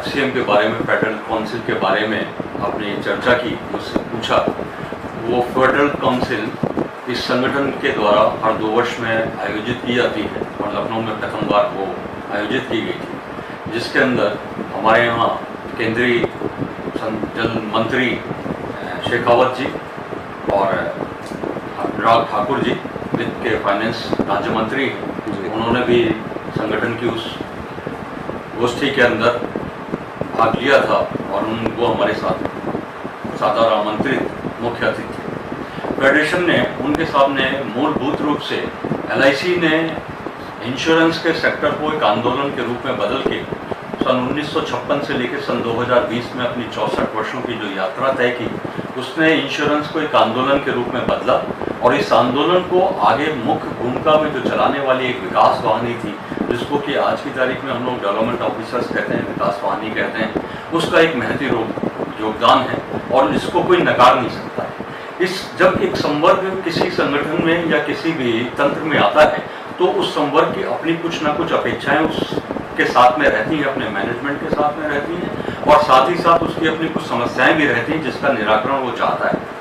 FCM के बारे में, फेडरल काउंसिल के बारे में अपनी चर्चा की, मुझसे पूछा। वो फेडरल काउंसिल इस संगठन के द्वारा हर 2 वर्ष में आयोजित की जाती है और लखनऊ में प्रथम बार वो आयोजित की गई थी, जिसके अंदर हमारे यहाँ केंद्रीय जल मंत्री शेखावत जी और अनुराग ठाकुर जी, वित्त के फाइनेंस राज्य मंत्री, उन्होंने भी संगठन की उस गोष्ठी के अंदर भाग लिया था और वो हमारे साथ सादर आमंत्रित मुख्य अतिथि थे। फेडरेशन ने उनके सामने मूलभूत रूप से एलआईसी ने इंश्योरेंस के सेक्टर को एक आंदोलन के रूप में बदल के सन 1956 से लेकर सन 2020 में अपनी 64 वर्षों की जो यात्रा तय की, उसने इंश्योरेंस को एक आंदोलन के रूप में बदला और इस आंदोलन को आगे मुख्य भूमिका में जो चलाने वाली एक विकास वाहिनी थी, जिसको कि आज की तारीख में हम लोग डेवलपमेंट ऑफिसर्स कहते हैं, विकास वाहिनी कहते हैं, उसका एक महत्वपूर्ण योगदान है और इसको कोई नकार नहीं सकता है। जब एक संवर्ग किसी संगठन में या किसी भी तंत्र में आता है तो उस संवर्ग की अपनी कुछ ना कुछ अपेक्षाएं उसके साथ में रहती हैं, अपने मैनेजमेंट के साथ में रहती हैं और साथ ही साथ उसकी अपनी कुछ समस्याएं भी रहती हैं जिसका निराकरण वो चाहता है।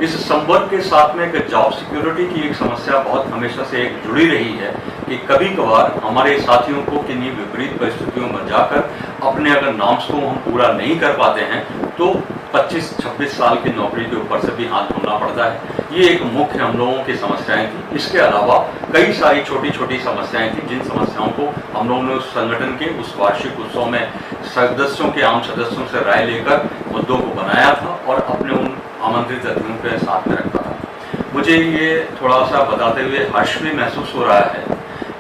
इस संवर्ग के साथ में एक जॉब सिक्योरिटी की एक समस्या बहुत हमेशा से एक जुड़ी रही है कि कभी कभार हमारे साथियों को किन्हीं विपरीत परिस्थितियों में जाकर अपने अगर नॉर्म्स को हम पूरा नहीं कर पाते हैं तो 25-26 साल की नौकरी के ऊपर से भी हाथ धोना पड़ता है। ये एक मुख्य हम लोगों की समस्याएं थी। इसके अलावा कई सारी छोटी छोटी समस्याएं थी जिन समस्याओं को हम लोगों ने उस संगठन के उस वार्षिक उत्सव में सदस्यों के आम सदस्यों से राय लेकर मुद्दों को बनाया था और अपने उन आमंत्रित अतिथियों के साथ में रखा था। मुझे ये थोड़ा सा बताते हुए हर्ष भी महसूस हो रहा है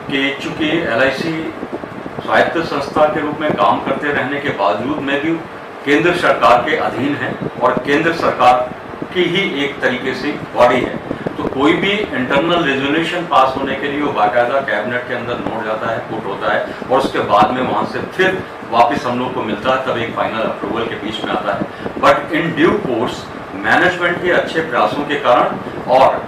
कि चूंकि एलआईसी स्वायत्त संस्था के रूप में काम करते रहने के बावजूद में भी केंद्र सरकार के अधीन है और केंद्र सरकार की ही एक तरीके से बॉडी है, तो कोई भी इंटरनल रेजोल्यूशन पास होने के लिए वो बाकायदा कैबिनेट के अंदर नोट जाता है, पुट होता है और उसके बाद में वहाँ से फिर वापस हम लोग को मिलता है, तब एक फाइनल अप्रूवल के बीच में आता है। But in due course management के अच्छे प्रयासों के कारण और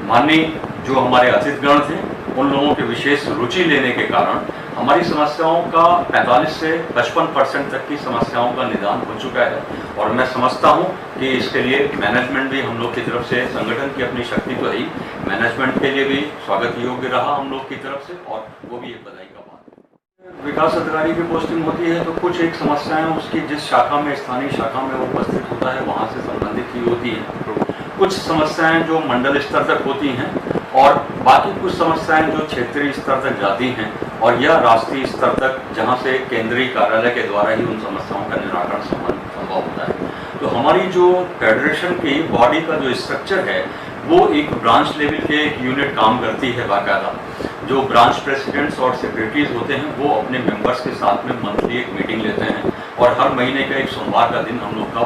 माननीय जो हमारे अतिथिगण थे उन लोगों के विशेष रुचि लेने के कारण हमारी समस्याओं का 45 से 55% तक की समस्याओं का निदान हो चुका है और मैं समझता हूं कि इसके लिए मैनेजमेंट भी हम लोग की तरफ से, संगठन की अपनी शक्ति तो है, मैनेजमेंट के लिए भी स्वागत योग्य रहा हम लोग की तरफ से और वो भी एक बधाई का बात है। विकास अधिकारी की पोस्टिंग होती है तो कुछ एक समस्याएं उसकी जिस शाखा में, स्थानीय शाखा में वो उपस्थित होता है वहाँ से संबंधित ही होती है। कुछ समस्याएं जो मंडल स्तर तक होती हैं और बाकी कुछ समस्याएं जो क्षेत्रीय स्तर तक जाती हैं और यह राष्ट्रीय स्तर तक, जहां से केंद्रीय कार्यालय के द्वारा ही उन समस्याओं का निराकरण संभव होता है। तो हमारी जो फेडरेशन की बॉडी का जो स्ट्रक्चर है वो एक ब्रांच लेवल के एक यूनिट काम करती है बाकायदा। जो ब्रांच प्रेसिडेंट्स और सेक्रेटरीज होते हैं वो अपने मेंबर्स के साथ में मंथली एक मीटिंग लेते हैं और हर महीने का एक सोमवार का दिन हम लोग का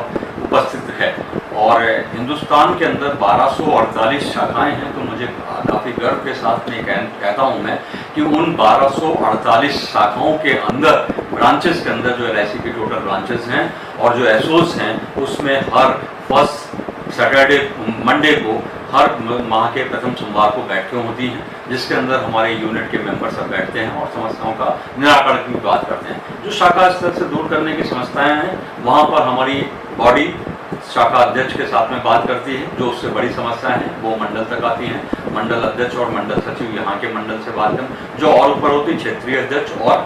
उपस्थित है। और हिंदुस्तान के अंदर 1248 शाखाएं हैं, तो मुझे काफ़ी गर्व के साथ में कहता हूं मैं कि उन 1248 शाखाओं के अंदर, ब्रांचेस के अंदर जो एलआईसी की टोटल ब्रांचेस हैं और जो एसओस हैं उसमें हर फर्स्ट सैटरडे मंडे को हर माह के प्रथम सोमवार को बैठकें होती हैं जिसके अंदर हमारे यूनिट के मेंबर सब बैठते हैं और समस्याओं का निराकरण की बात करते हैं। जो शाखा स्तर से दूर करने की समस्याएं हैं वहाँ पर हमारी बॉडी शाखा अध्यक्ष के साथ में बात करती है। जो उससे बड़ी समस्याएं हैं वो मंडल तक आती हैं, मंडल अध्यक्ष और मंडल सचिव यहाँ के मंडल से बात करें। जो और ऊपर होती क्षेत्रीय अध्यक्ष और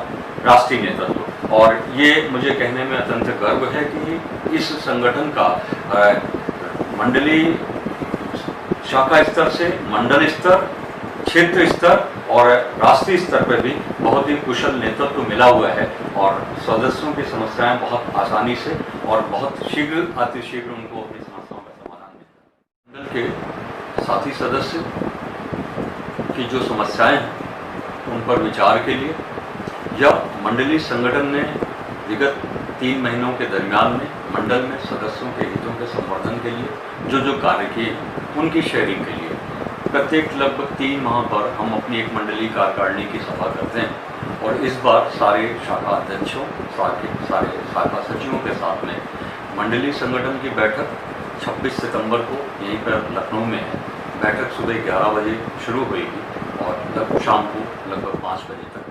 राष्ट्रीय नेतृत्व। और ये मुझे कहने में अत्यंत गर्व है कि इस संगठन का मंडलीय शाखा स्तर से मंडल स्तर, क्षेत्र स्तर और राष्ट्रीय स्तर पर भी बहुत ही कुशल नेतृत्व मिला हुआ है और सदस्यों की समस्याएं बहुत आसानी से और बहुत शीघ्र, अतिशीघ्र उनको अपनी समस्याओं का समाधान मिलता है। मंडल के साथी सदस्य की जो समस्याएं हैं उन पर विचार के लिए या मंडलीय संगठन ने विगत 3 महीनों के दरमियान में मंडल में सदस्यों के हितों के संवर्धन के लिए जो कार्य किए उनकी शेयरिंग के लिए प्रत्येक लगभग 3 माह पर हम अपनी एक मंडलीय कार्यकारिणी की सभा करते हैं और इस बार सारे शाखा अध्यक्षों, सारे शाखा सचिवों के साथ में मंडलीय संगठन की बैठक 26 सितंबर को यहीं पर लखनऊ में है। बैठक सुबह 11 बजे शुरू हुई और शाम को लगभग 5 बजे तक